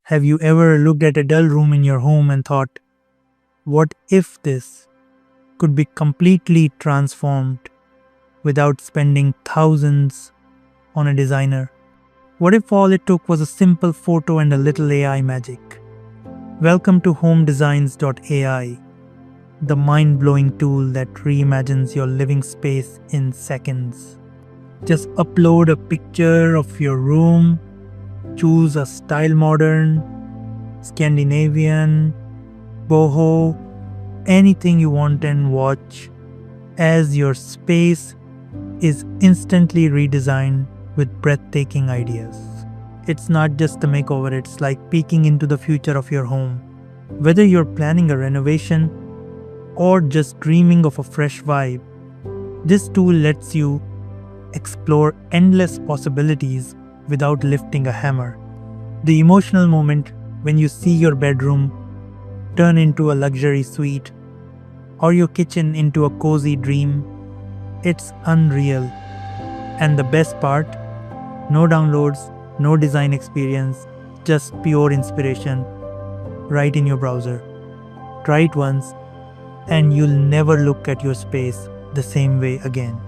Have you ever looked at a dull room in your home and thought, what if this could be completely transformed without spending thousands on a designer? What if all it took was a simple photo and a little AI magic? Welcome to HomeDesigns.ai, the mind-blowing tool that reimagines your living space in seconds. Just upload a picture of your room, choose a style modern, Scandinavian, boho, anything you want, and watch as your space is instantly redesigned with breathtaking ideas. It's not just a makeover, it's like peeking into the future of your home. Whether you're planning a renovation or just dreaming of a fresh vibe, this tool lets you explore endless possibilities without lifting a hammer. The emotional moment when you see your bedroom turn into a luxury suite or your kitchen into a cozy dream, it's unreal. And the best part, no downloads, no design experience, just pure inspiration right in your browser. Try it once and you'll never look at your space the same way again.